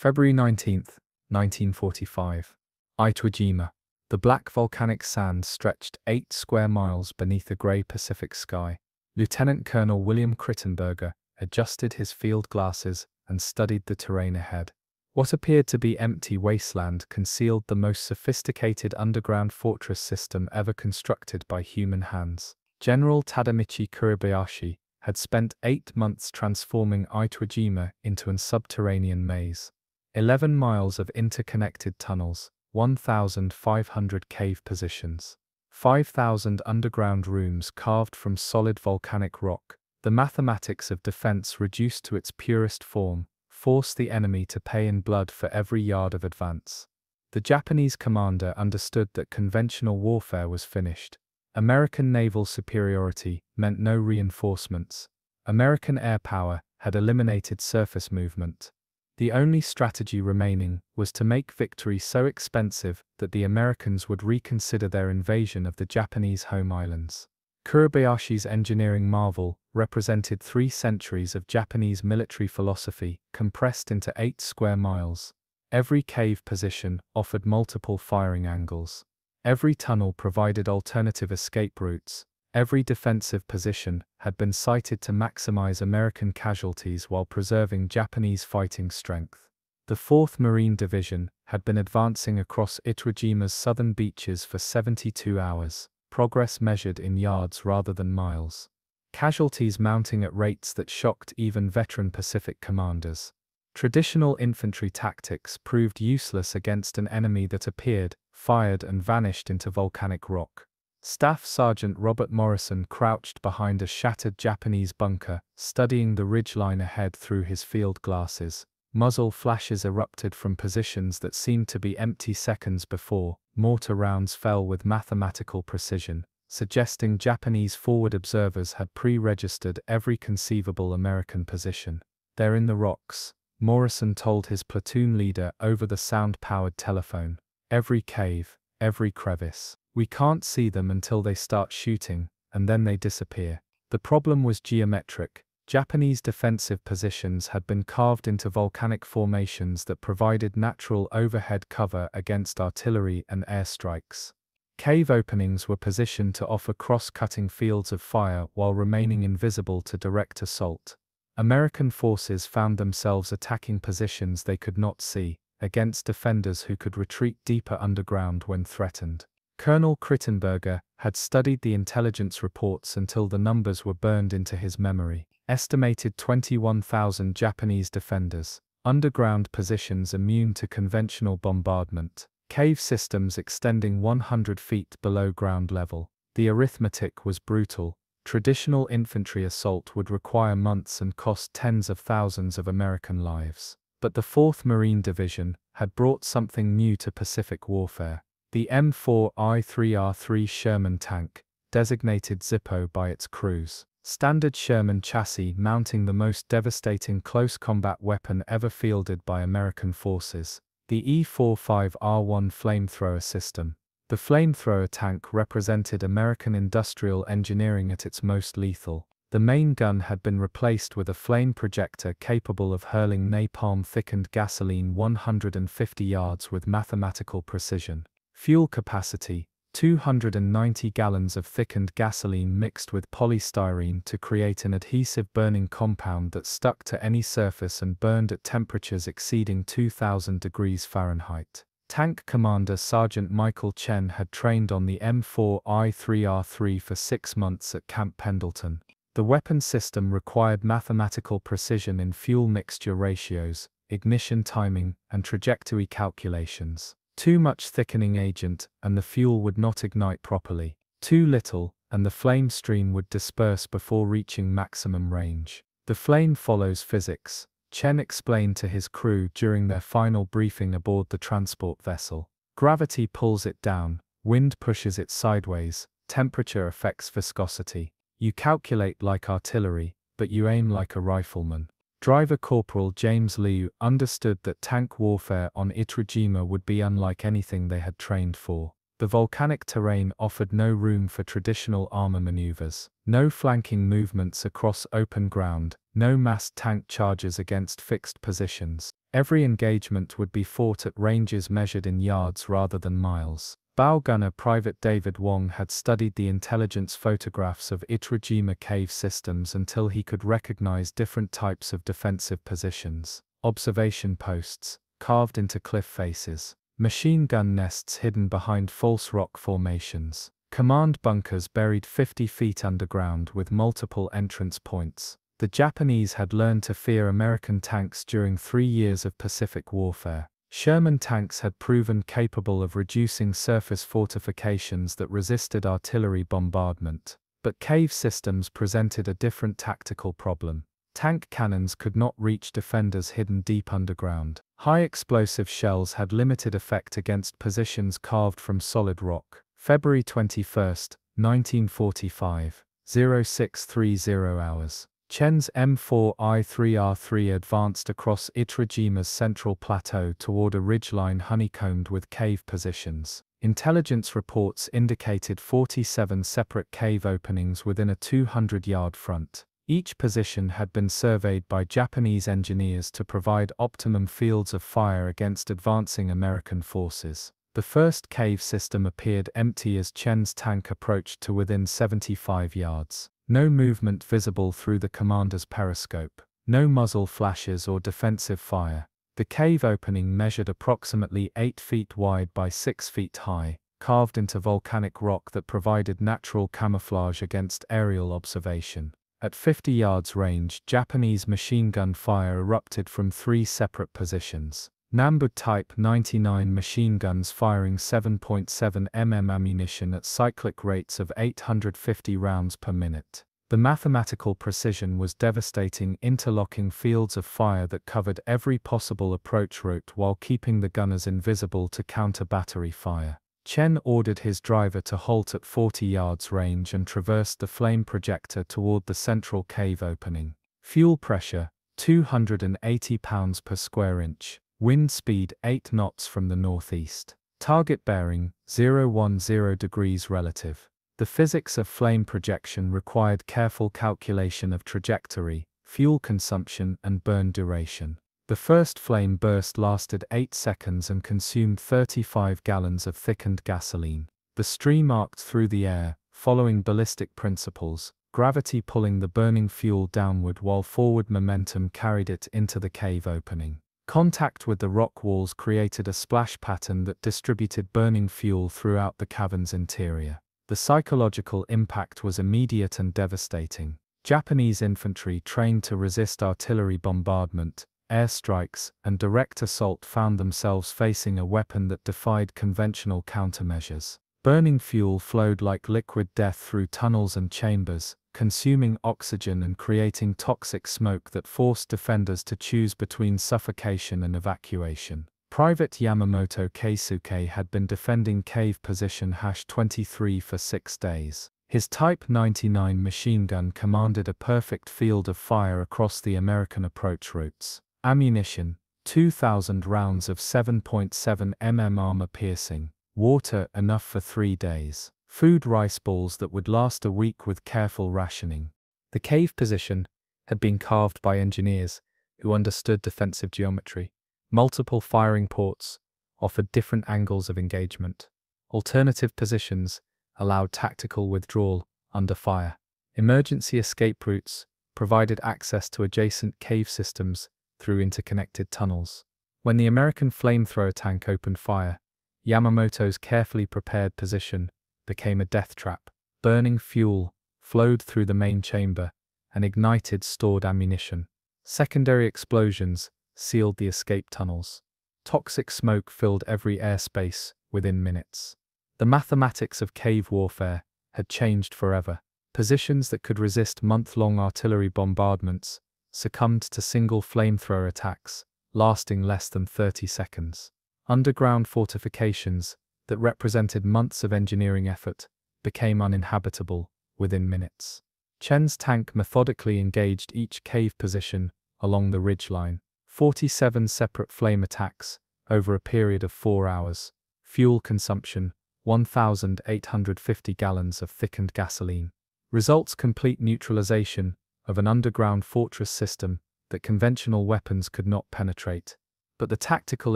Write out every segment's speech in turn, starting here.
February 19, 1945. Iwo Jima. The black volcanic sand stretched 8 square miles beneath a grey Pacific sky. Lieutenant Colonel William Crittenberger adjusted his field glasses and studied the terrain ahead. What appeared to be empty wasteland concealed the most sophisticated underground fortress system ever constructed by human hands. General Tadamichi Kuribayashi had spent 8 months transforming Iwo Jima into a subterranean maze. 11 miles of interconnected tunnels, 1,500 cave positions, 5,000 underground rooms carved from solid volcanic rock. The mathematics of defense reduced to its purest form, forced the enemy to pay in blood for every yard of advance. The Japanese commander understood that conventional warfare was finished. American naval superiority meant no reinforcements. American air power had eliminated surface movement. The only strategy remaining was to make victory so expensive that the Americans would reconsider their invasion of the Japanese home islands. Kuribayashi's engineering marvel represented 3 centuries of Japanese military philosophy compressed into 8 square miles. Every cave position offered multiple firing angles. Every tunnel provided alternative escape routes. Every defensive position had been sited to maximize American casualties while preserving Japanese fighting strength. The 4th Marine Division had been advancing across Iwo Jima's southern beaches for 72 hours, progress measured in yards rather than miles. Casualties mounting at rates that shocked even veteran Pacific commanders. Traditional infantry tactics proved useless against an enemy that appeared, fired and vanished into volcanic rock. Staff Sergeant Robert Morrison crouched behind a shattered Japanese bunker, studying the ridgeline ahead through his field glasses. Muzzle flashes erupted from positions that seemed to be empty seconds before. Mortar rounds fell with mathematical precision, suggesting Japanese forward observers had pre-registered every conceivable American position. "They're in the rocks," Morrison told his platoon leader over the sound-powered telephone. "Every cave, every crevice. We can't see them until they start shooting, and then they disappear." The problem was geometric. Japanese defensive positions had been carved into volcanic formations that provided natural overhead cover against artillery and airstrikes. Cave openings were positioned to offer cross-cutting fields of fire while remaining invisible to direct assault. American forces found themselves attacking positions they could not see, against defenders who could retreat deeper underground when threatened. Colonel Crittenberger had studied the intelligence reports until the numbers were burned into his memory. Estimated 21,000 Japanese defenders, underground positions immune to conventional bombardment, cave systems extending 100 feet below ground level. The arithmetic was brutal. Traditional infantry assault would require months and cost tens of thousands of American lives. But the 4th Marine Division had brought something new to Pacific warfare. The M4I3R3 Sherman tank, designated Zippo by its crews. Standard Sherman chassis mounting the most devastating close combat weapon ever fielded by American forces. The E45R1 flamethrower system. The flamethrower tank represented American industrial engineering at its most lethal. The main gun had been replaced with a flame projector capable of hurling napalm-thickened gasoline 150 yards with mathematical precision. Fuel capacity: 290 gallons of thickened gasoline mixed with polystyrene to create an adhesive burning compound that stuck to any surface and burned at temperatures exceeding 2,000 degrees Fahrenheit. Tank Commander Sergeant Michael Chen had trained on the M4I3R3 for 6 months at Camp Pendleton. The weapon system required mathematical precision in fuel mixture ratios, ignition timing, and trajectory calculations. Too much thickening agent, and the fuel would not ignite properly. Too little, and the flame stream would disperse before reaching maximum range. "The flame follows physics," Chen explained to his crew during their final briefing aboard the transport vessel. "Gravity pulls it down, wind pushes it sideways, temperature affects viscosity. You calculate like artillery, but you aim like a rifleman." Driver Corporal James Liu understood that tank warfare on Iwo Jima would be unlike anything they had trained for. The volcanic terrain offered no room for traditional armor maneuvers. No flanking movements across open ground, no massed tank charges against fixed positions. Every engagement would be fought at ranges measured in yards rather than miles. Bow gunner Private David Wong had studied the intelligence photographs of Iwo Jima cave systems until he could recognize different types of defensive positions: observation posts, carved into cliff faces; machine gun nests hidden behind false rock formations; command bunkers buried 50 feet underground with multiple entrance points. The Japanese had learned to fear American tanks during 3 years of Pacific warfare. Sherman tanks had proven capable of reducing surface fortifications that resisted artillery bombardment. But cave systems presented a different tactical problem. Tank cannons could not reach defenders hidden deep underground. High explosive shells had limited effect against positions carved from solid rock. February 21, 1945, 0630 hours. Chen's M4I3R3 advanced across Iwo Jima's central plateau toward a ridgeline honeycombed with cave positions. Intelligence reports indicated 47 separate cave openings within a 200-yard front. Each position had been surveyed by Japanese engineers to provide optimum fields of fire against advancing American forces. The first cave system appeared empty as Chen's tank approached to within 75 yards. No movement visible through the commander's periscope. No muzzle flashes or defensive fire. The cave opening measured approximately 8 feet wide by 6 feet high, carved into volcanic rock that provided natural camouflage against aerial observation. At 50 yards range, Japanese machine gun fire erupted from 3 separate positions. Nambu Type 99 machine guns firing 7.7 mm ammunition at cyclic rates of 850 rounds per minute. The mathematical precision was devastating, interlocking fields of fire that covered every possible approach route while keeping the gunners invisible to counter battery fire. Chen ordered his driver to halt at 40 yards range and traversed the flame projector toward the central cave opening. Fuel pressure, 280 pounds per square inch. Wind speed 8 knots from the northeast. Target bearing 010 degrees relative. The physics of flame projection required careful calculation of trajectory, fuel consumption and burn duration. The first flame burst lasted 8 seconds and consumed 35 gallons of thickened gasoline. The stream arced through the air, following ballistic principles, gravity pulling the burning fuel downward while forward momentum carried it into the cave opening. Contact with the rock walls created a splash pattern that distributed burning fuel throughout the cavern's interior. The psychological impact was immediate and devastating. Japanese infantry trained to resist artillery bombardment, airstrikes, and direct assault found themselves facing a weapon that defied conventional countermeasures. Burning fuel flowed like liquid death through tunnels and chambers, consuming oxygen and creating toxic smoke that forced defenders to choose between suffocation and evacuation. Private Yamamoto Keisuke had been defending cave position #23 for 6 days. His Type 99 machine gun commanded a perfect field of fire across the American approach routes. Ammunition, 2,000 rounds of 7.7 mm armor-piercing. Water enough for 3 days. Food rice balls that would last a week with careful rationing. The cave position had been carved by engineers who understood defensive geometry. Multiple firing ports offered different angles of engagement. Alternative positions allowed tactical withdrawal under fire. Emergency escape routes provided access to adjacent cave systems through interconnected tunnels. When the American flamethrower tank opened fire, Yamamoto's carefully prepared position became a death trap. Burning fuel flowed through the main chamber and ignited stored ammunition. Secondary explosions sealed the escape tunnels. Toxic smoke filled every airspace within minutes. The mathematics of cave warfare had changed forever. Positions that could resist month-long artillery bombardments succumbed to single flamethrower attacks, lasting less than 30 seconds. Underground fortifications that represented months of engineering effort became uninhabitable within minutes. Chen's tank methodically engaged each cave position along the ridgeline. 47 separate flame attacks over a period of 4 hours. Fuel consumption, 1,850 gallons of thickened gasoline. Results: complete neutralization of an underground fortress system that conventional weapons could not penetrate. but the tactical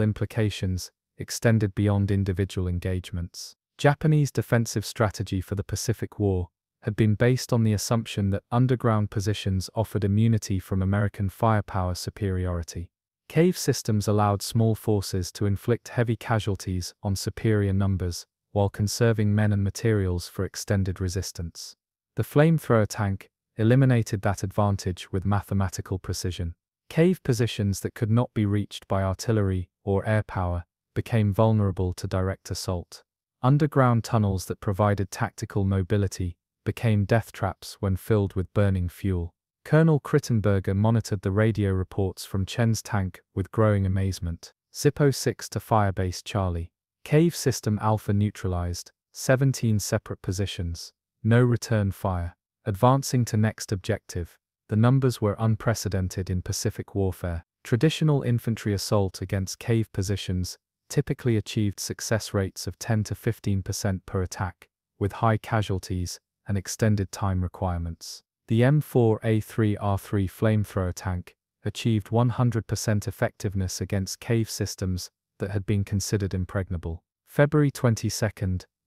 implications extended beyond individual engagements. Japanese defensive strategy for the Pacific War had been based on the assumption that underground positions offered immunity from American firepower superiority. Cave systems allowed small forces to inflict heavy casualties on superior numbers, while conserving men and materials for extended resistance. The flamethrower tank eliminated that advantage with mathematical precision. Cave positions that could not be reached by artillery or air power became vulnerable to direct assault. Underground tunnels that provided tactical mobility became death traps when filled with burning fuel. Colonel Krittenberger monitored the radio reports from Chen's tank with growing amazement. Zippo 6 to Firebase Charlie. Cave system Alpha neutralized, 17 separate positions. No return fire. Advancing to next objective. The numbers were unprecedented in Pacific warfare. Traditional infantry assault against cave positions typically achieved success rates of 10 to 15% per attack, with high casualties and extended time requirements. The M4A3R3 flamethrower tank achieved 100% effectiveness against cave systems that had been considered impregnable. February 22,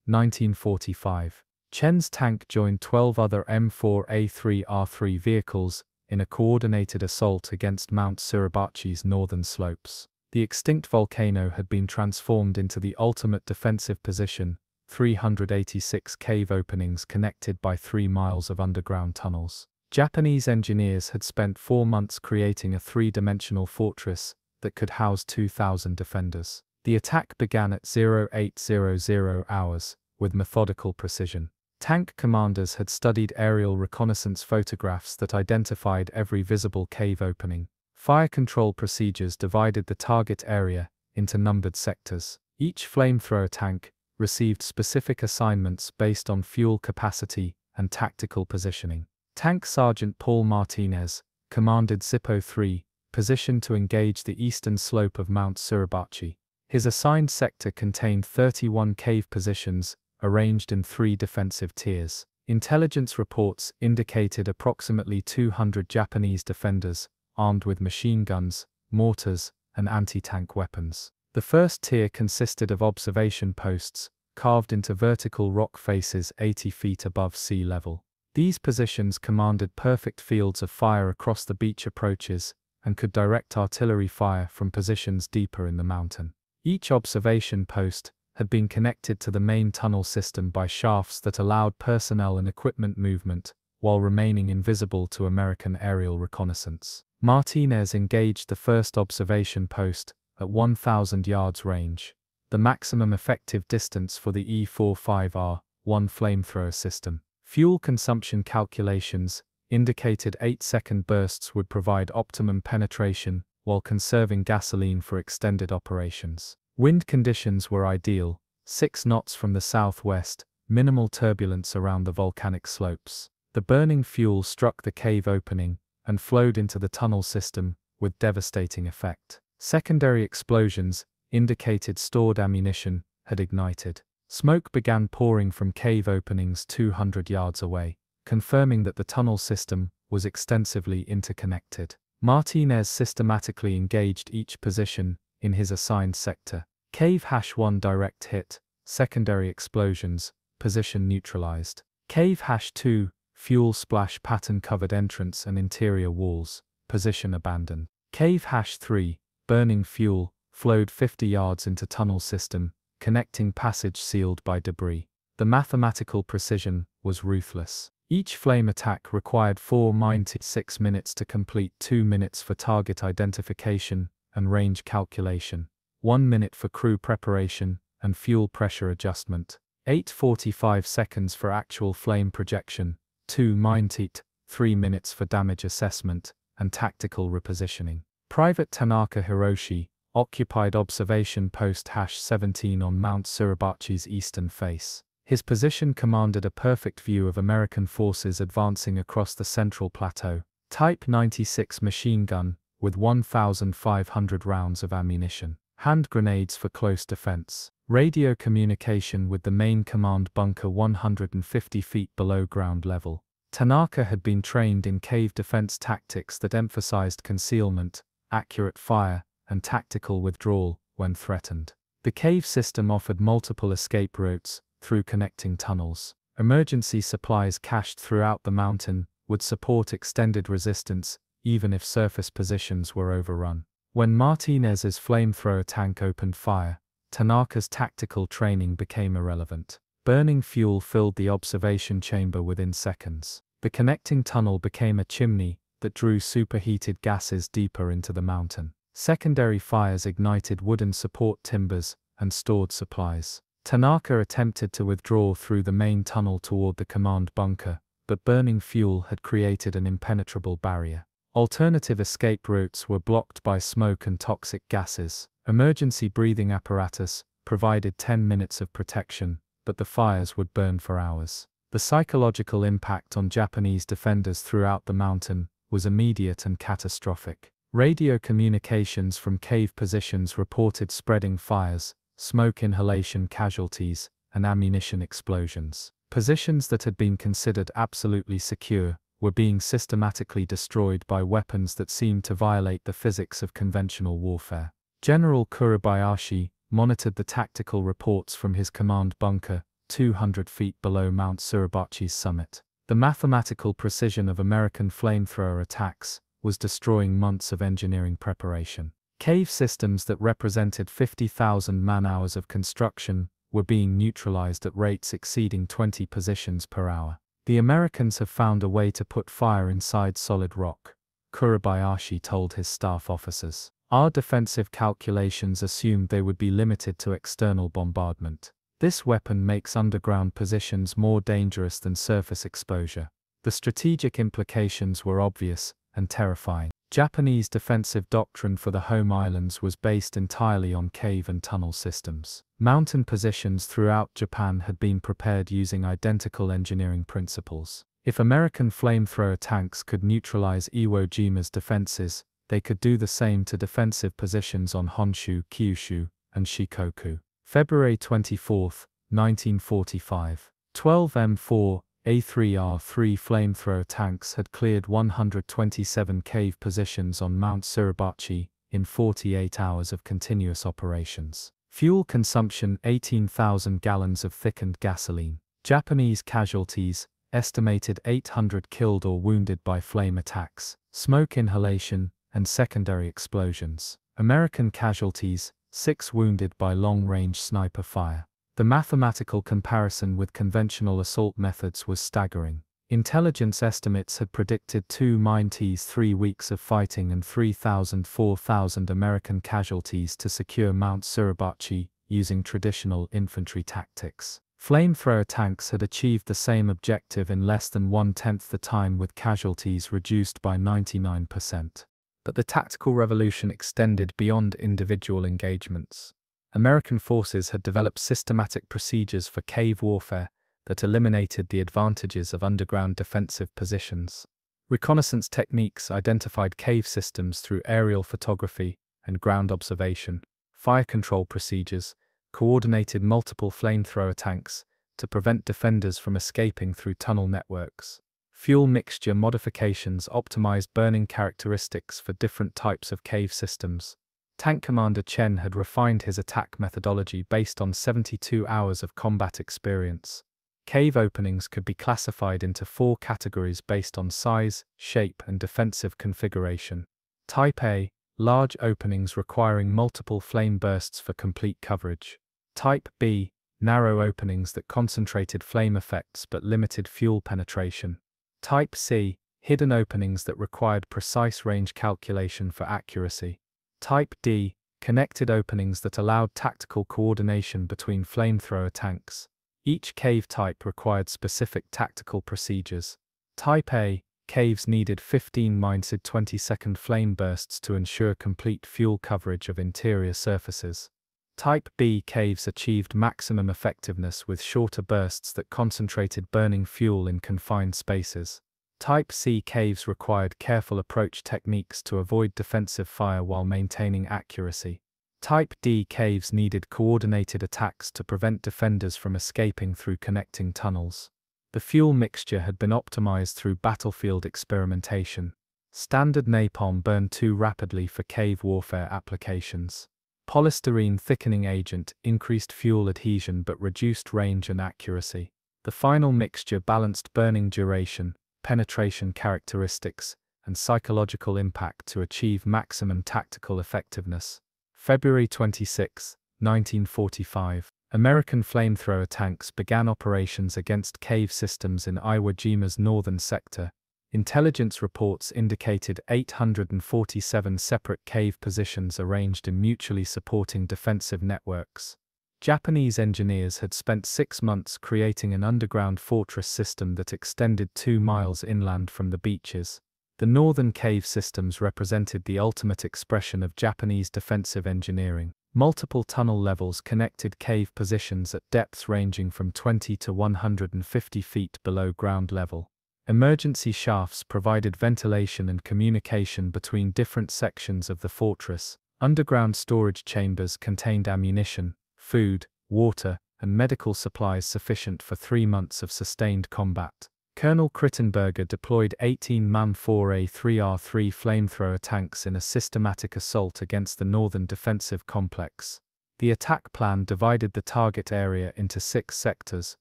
1945. Chen's tank joined 12 other M4A3R3 vehicles in a coordinated assault against Mount Suribachi's northern slopes. The extinct volcano had been transformed into the ultimate defensive position, 386 cave openings connected by 3 miles of underground tunnels. Japanese engineers had spent 4 months creating a 3-dimensional fortress that could house 2,000 defenders. The attack began at 0800 hours, with methodical precision. Tank commanders had studied aerial reconnaissance photographs that identified every visible cave opening. Fire control procedures divided the target area into numbered sectors. Each flamethrower tank received specific assignments based on fuel capacity and tactical positioning. Tank Sergeant Paul Martinez commanded Zippo 3, positioned to engage the eastern slope of Mount Suribachi. His assigned sector contained 31 cave positions, arranged in 3 defensive tiers. Intelligence reports indicated approximately 200 Japanese defenders, armed with machine guns, mortars, and anti-tank weapons. The first tier consisted of observation posts, carved into vertical rock faces 80 feet above sea level. These positions commanded perfect fields of fire across the beach approaches, and could direct artillery fire from positions deeper in the mountain. Each observation post had been connected to the main tunnel system by shafts that allowed personnel and equipment movement, while remaining invisible to American aerial reconnaissance. Martinez engaged the first observation post at 1,000 yards range, the maximum effective distance for the E45R1 flamethrower system. Fuel consumption calculations indicated 8-second bursts would provide optimum penetration while conserving gasoline for extended operations. Wind conditions were ideal, 6 knots from the southwest, minimal turbulence around the volcanic slopes. The burning fuel struck the cave opening and flowed into the tunnel system with devastating effect. Secondary explosions indicated stored ammunition had ignited. Smoke began pouring from cave openings 200 yards away, confirming that the tunnel system was extensively interconnected. Martinez systematically engaged each position in his assigned sector. Cave #1 direct hit, secondary explosions, position neutralized. Cave #2, fuel splash pattern covered entrance and interior walls, position abandoned. Cave #3, burning fuel, flowed 50 yards into tunnel system, connecting passage sealed by debris. The mathematical precision was ruthless. Each flame attack required 4-6 minutes to complete, 2 minutes for target identification and range calculation, 1 minute for crew preparation and fuel pressure adjustment, 8:45 seconds for actual flame projection, 3 minutes for damage assessment and tactical repositioning. Private Tanaka Hiroshi occupied observation post #17 on Mount Suribachi's eastern face. His position commanded a perfect view of American forces advancing across the central plateau. Type 96 machine gun with 1,500 rounds of ammunition. Hand grenades for close defense. Radio communication with the main command bunker 150 feet below ground level. Tanaka had been trained in cave defense tactics that emphasized concealment, accurate fire, and tactical withdrawal when threatened. The cave system offered multiple escape routes through connecting tunnels. Emergency supplies cached throughout the mountain would support extended resistance even if surface positions were overrun. When Martinez's flamethrower tank opened fire, Tanaka's tactical training became irrelevant. Burning fuel filled the observation chamber within seconds. The connecting tunnel became a chimney that drew superheated gases deeper into the mountain. Secondary fires ignited wooden support timbers and stored supplies. Tanaka attempted to withdraw through the main tunnel toward the command bunker, but burning fuel had created an impenetrable barrier. Alternative escape routes were blocked by smoke and toxic gases. Emergency breathing apparatus provided 10 minutes of protection, but the fires would burn for hours. The psychological impact on Japanese defenders throughout the mountain was immediate and catastrophic. Radio communications from cave positions reported spreading fires, smoke inhalation casualties, and ammunition explosions. Positions that had been considered absolutely secure were being systematically destroyed by weapons that seemed to violate the physics of conventional warfare. General Kuribayashi monitored the tactical reports from his command bunker, 200 feet below Mount Suribachi's summit. The mathematical precision of American flamethrower attacks was destroying months of engineering preparation. Cave systems that represented 50,000 man-hours of construction were being neutralized at rates exceeding 20 positions per hour. The Americans have found a way to put fire inside solid rock, Kuribayashi told his staff officers. Our defensive calculations assumed they would be limited to external bombardment. This weapon makes underground positions more dangerous than surface exposure. The strategic implications were obvious and terrifying. Japanese defensive doctrine for the home islands was based entirely on cave and tunnel systems. Mountain positions throughout Japan had been prepared using identical engineering principles. If American flamethrower tanks could neutralize Iwo Jima's defenses, they could do the same to defensive positions on Honshu, Kyushu, and Shikoku. February 24, 1945. 12 M4A3R3 flamethrower tanks had cleared 127 cave positions on Mount Suribachi in 48 hours of continuous operations. Fuel consumption 18,000 gallons of thickened gasoline. Japanese casualties estimated 800 killed or wounded by flame attacks, smoke inhalation, and secondary explosions. American casualties 6 wounded by long-range sniper fire. The mathematical comparison with conventional assault methods was staggering. Intelligence estimates had predicted 3 weeks of fighting and 4,000 American casualties to secure Mount Suribachi using traditional infantry tactics. Flamethrower tanks had achieved the same objective in less than 1/10 the time with casualties reduced by 99%. But the tactical revolution extended beyond individual engagements. American forces had developed systematic procedures for cave warfare that eliminated the advantages of underground defensive positions. Reconnaissance techniques identified cave systems through aerial photography and ground observation. Fire control procedures coordinated multiple flamethrower tanks to prevent defenders from escaping through tunnel networks. Fuel mixture modifications optimized burning characteristics for different types of cave systems. Tank Commander Chen had refined his attack methodology based on 72 hours of combat experience. Cave openings could be classified into 4 categories based on size, shape, and defensive configuration. Type A, large openings requiring multiple flame bursts for complete coverage. Type B, narrow openings that concentrated flame effects but limited fuel penetration. Type C, hidden openings that required precise range calculation for accuracy. Type D, connected openings that allowed tactical coordination between flamethrower tanks. Each cave type required specific tactical procedures. Type A, caves needed 15-20-second flame bursts to ensure complete fuel coverage of interior surfaces. Type B caves achieved maximum effectiveness with shorter bursts that concentrated burning fuel in confined spaces. Type C caves required careful approach techniques to avoid defensive fire while maintaining accuracy. Type D caves needed coordinated attacks to prevent defenders from escaping through connecting tunnels. The fuel mixture had been optimized through battlefield experimentation. Standard napalm burned too rapidly for cave warfare applications. Polystyrene thickening agent increased fuel adhesion but reduced range and accuracy. The final mixture balanced burning duration, penetration characteristics, and psychological impact to achieve maximum tactical effectiveness. February 26, 1945. American flamethrower tanks began operations against cave systems in Iwo Jima's northern sector. Intelligence reports indicated 847 separate cave positions arranged in mutually supporting defensive networks. Japanese engineers had spent 6 months creating an underground fortress system that extended 2 miles inland from the beaches. The northern cave systems represented the ultimate expression of Japanese defensive engineering. Multiple tunnel levels connected cave positions at depths ranging from 20 to 150 feet below ground level. Emergency shafts provided ventilation and communication between different sections of the fortress. Underground storage chambers contained ammunition, food, water, and medical supplies sufficient for 3 months of sustained combat. Colonel Krittenberger deployed 18 MAN 4A3R3 flamethrower tanks in a systematic assault against the northern defensive complex. The attack plan divided the target area into 6 sectors,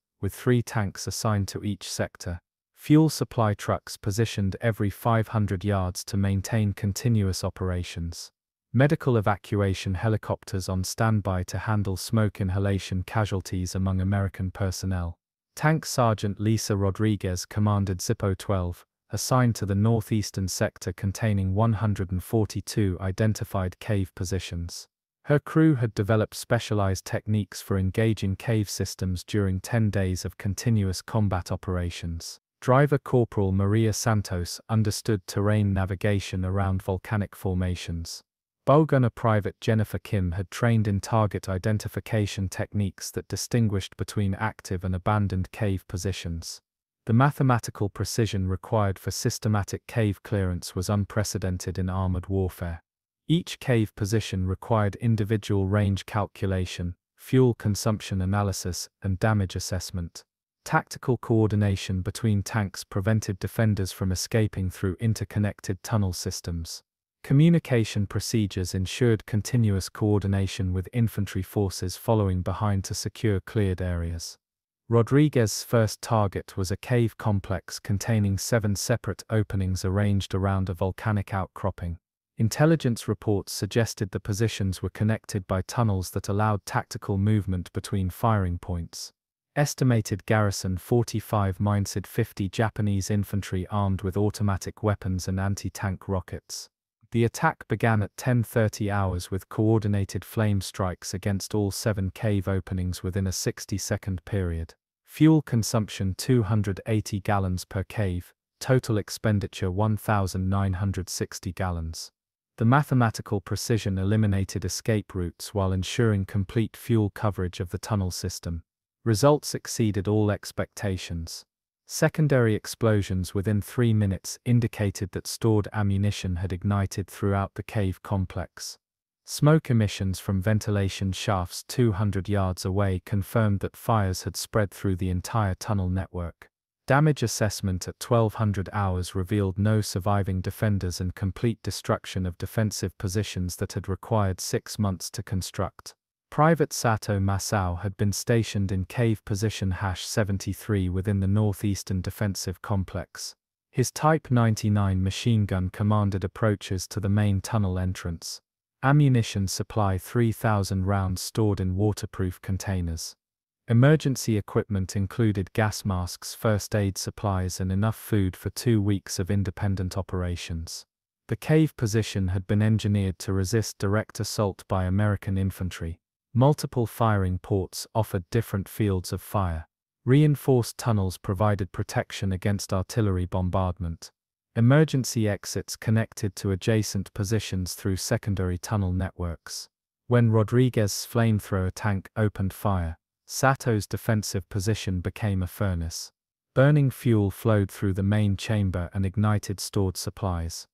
with 3 tanks assigned to each sector. Fuel supply trucks positioned every 500 yards to maintain continuous operations. Medical evacuation helicopters on standby to handle smoke inhalation casualties among American personnel. Tank Sergeant Lisa Rodriguez commanded Zippo 12, assigned to the northeastern sector containing 142 identified cave positions. Her crew had developed specialized techniques for engaging cave systems during 10 days of continuous combat operations. Driver Corporal Maria Santos understood terrain navigation around volcanic formations. Bowgunner Private Jennifer Kim had trained in target identification techniques that distinguished between active and abandoned cave positions. The mathematical precision required for systematic cave clearance was unprecedented in armored warfare. Each cave position required individual range calculation, fuel consumption analysis, and damage assessment. Tactical coordination between tanks prevented defenders from escaping through interconnected tunnel systems. Communication procedures ensured continuous coordination with infantry forces following behind to secure cleared areas. Rodriguez's first target was a cave complex containing 7 separate openings arranged around a volcanic outcropping. Intelligence reports suggested the positions were connected by tunnels that allowed tactical movement between firing points. Estimated garrison 45 mindset 50 Japanese infantry armed with automatic weapons and anti-tank rockets. The attack began at 10:30 hours with coordinated flame strikes against all 7 cave openings within a 60-second period. Fuel consumption 280 gallons per cave, total expenditure 1,960 gallons. The mathematical precision eliminated escape routes while ensuring complete fuel coverage of the tunnel system. Results exceeded all expectations. Secondary explosions within 3 minutes indicated that stored ammunition had ignited throughout the cave complex. Smoke emissions from ventilation shafts 200 yards away confirmed that fires had spread through the entire tunnel network. Damage assessment at 1200 hours revealed no surviving defenders and complete destruction of defensive positions that had required 6 months to construct. Private Sato Masao had been stationed in cave position #73 within the northeastern defensive complex. His Type 99 machine gun commanded approaches to the main tunnel entrance. Ammunition supply 3,000 rounds stored in waterproof containers. Emergency equipment included gas masks, first aid supplies, and enough food for 2 weeks of independent operations. The cave position had been engineered to resist direct assault by American infantry. Multiple firing ports offered different fields of fire. Reinforced tunnels provided protection against artillery bombardment. Emergency exits connected to adjacent positions through secondary tunnel networks. When Rodriguez's flamethrower tank opened fire, Sato's defensive position became a furnace. Burning fuel flowed through the main chamber and ignited stored supplies.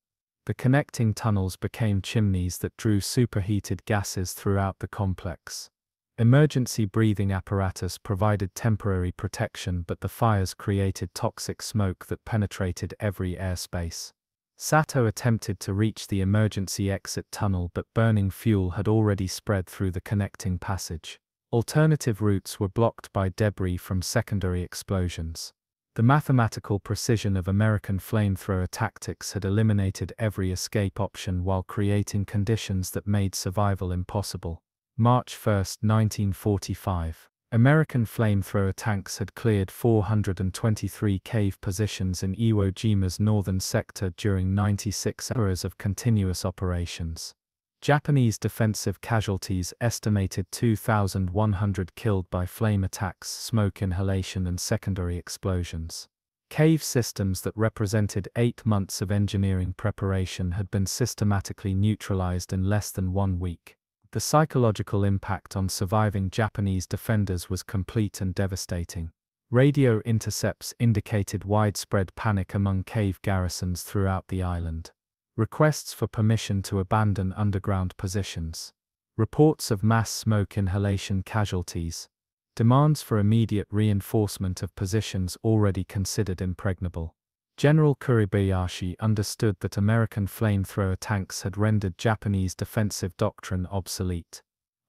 The connecting tunnels became chimneys that drew superheated gases throughout the complex. Emergency breathing apparatus provided temporary protection, but the fires created toxic smoke that penetrated every airspace. Sato attempted to reach the emergency exit tunnel, but burning fuel had already spread through the connecting passage. Alternative routes were blocked by debris from secondary explosions. The mathematical precision of American flamethrower tactics had eliminated every escape option while creating conditions that made survival impossible. March 1, 1945. American flamethrower tanks had cleared 423 cave positions in Iwo Jima's northern sector during 96 hours of continuous operations. Japanese defensive casualties estimated 2,100 killed by flame attacks, smoke inhalation and secondary explosions. Cave systems that represented 8 months of engineering preparation had been systematically neutralized in less than 1 week. The psychological impact on surviving Japanese defenders was complete and devastating. Radio intercepts indicated widespread panic among cave garrisons throughout the island. Requests for permission to abandon underground positions. Reports of mass smoke inhalation casualties. Demands for immediate reinforcement of positions already considered impregnable. General Kuribayashi understood that American flamethrower tanks had rendered Japanese defensive doctrine obsolete.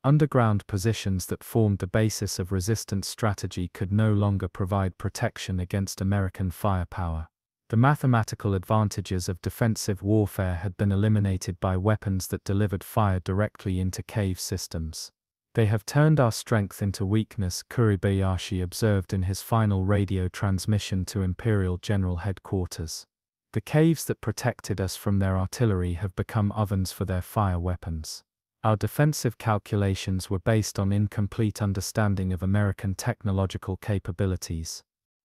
Underground positions that formed the basis of resistance strategy could no longer provide protection against American firepower. The mathematical advantages of defensive warfare had been eliminated by weapons that delivered fire directly into cave systems. "They have turned our strength into weakness," Kuribayashi observed in his final radio transmission to Imperial General Headquarters. "The caves that protected us from their artillery have become ovens for their fire weapons. Our defensive calculations were based on incomplete understanding of American technological capabilities."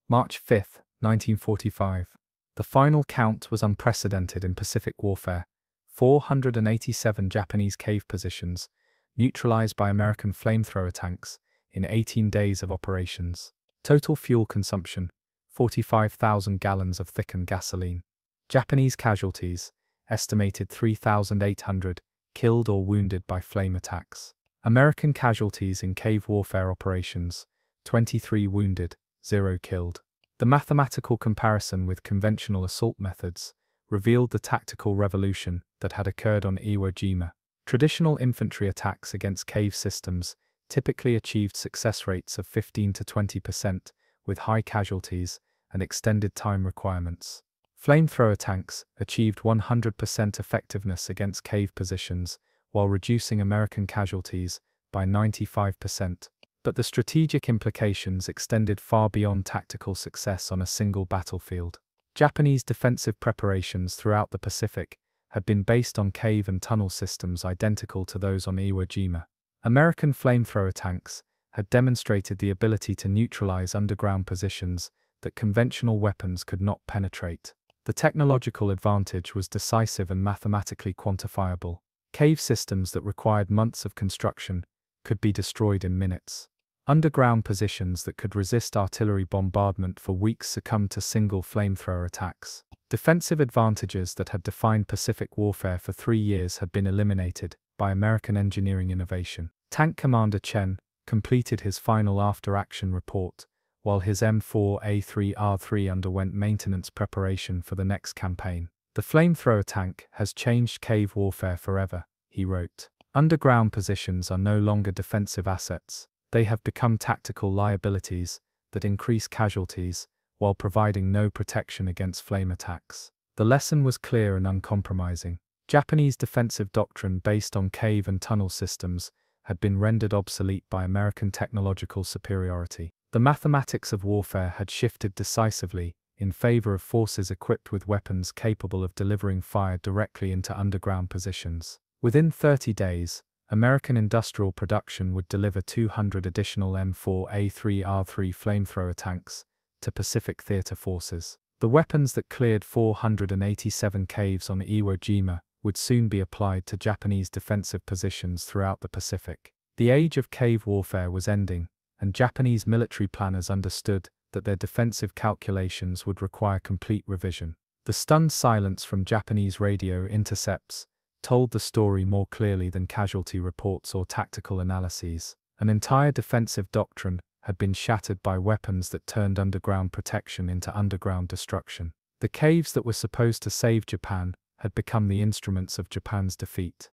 March 5, 1945. The final count was unprecedented in Pacific warfare. 487 Japanese cave positions, neutralized by American flamethrower tanks, in 18 days of operations. Total fuel consumption, 45,000 gallons of thickened gasoline. Japanese casualties, estimated 3,800, killed or wounded by flame attacks. American casualties in cave warfare operations, 23 wounded, 0 killed. The mathematical comparison with conventional assault methods revealed the tactical revolution that had occurred on Iwo Jima. Traditional infantry attacks against cave systems typically achieved success rates of 15 to 20%, with high casualties and extended time requirements. Flamethrower tanks achieved 100% effectiveness against cave positions, while reducing American casualties by 95%. But the strategic implications extended far beyond tactical success on a single battlefield. Japanese defensive preparations throughout the Pacific had been based on cave and tunnel systems identical to those on Iwo Jima. American flamethrower tanks had demonstrated the ability to neutralize underground positions that conventional weapons could not penetrate. The technological advantage was decisive and mathematically quantifiable. Cave systems that required months of construction could be destroyed in minutes. Underground positions that could resist artillery bombardment for weeks succumbed to single flamethrower attacks. Defensive advantages that had defined Pacific warfare for 3 years had been eliminated by American engineering innovation. Tank Commander Chen completed his final after-action report, while his M4A3R3 underwent maintenance preparation for the next campaign. "The flamethrower tank has changed cave warfare forever," he wrote. "Underground positions are no longer defensive assets. They have become tactical liabilities that increase casualties while providing no protection against flame attacks." The lesson was clear and uncompromising. Japanese defensive doctrine based on cave and tunnel systems had been rendered obsolete by American technological superiority. The mathematics of warfare had shifted decisively in favor of forces equipped with weapons capable of delivering fire directly into underground positions. Within 30 days, American industrial production would deliver 200 additional M4A3R3 flamethrower tanks to Pacific Theater forces. The weapons that cleared 487 caves on Iwo Jima would soon be applied to Japanese defensive positions throughout the Pacific. The age of cave warfare was ending, and Japanese military planners understood that their defensive calculations would require complete revision. The stunned silence from Japanese radio intercepts told the story more clearly than casualty reports or tactical analyses. An entire defensive doctrine had been shattered by weapons that turned underground protection into underground destruction. The caves that were supposed to save Japan had become the instruments of Japan's defeat.